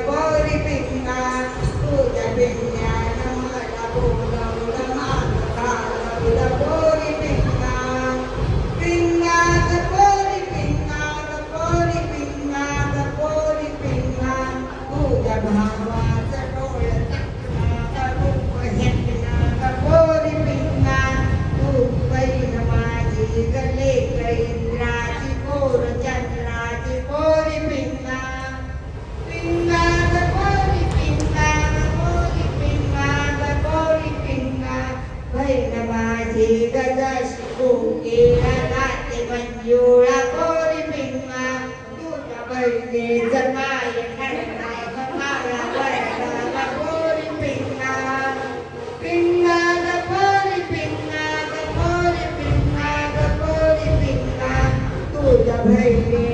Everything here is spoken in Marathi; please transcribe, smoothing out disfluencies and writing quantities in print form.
पोरी पिंगा तुझ्या पिंग्यानं मला बोलवलं माझं घालवलं पोरी पिंगा पिंगा ग पोरी पिंगा ग पोरी पिंगा ग पोरी पिंगा तुझ्या भावाचं डोळं टाकलं रूप घेतलं ग पोरी पिंगा तू बहीण माझी गले इंद्राची पोर चंद्राची पोरी पिंगा पिंगा ग पोरी पिंगा ग पोरी पिंगा ग पोरी पिंगा बहीण माझी गजशी कोकिळा गाते मंजुळा पोरी पिंगा तुझ्या बहिणीचं काय ठरला ग काळा वळला ग पोरी पिंगा पिंगा ग पोरी पिंगा ग पोरी पिंगा ग पोरी पिंगा तुझ्या बहिणी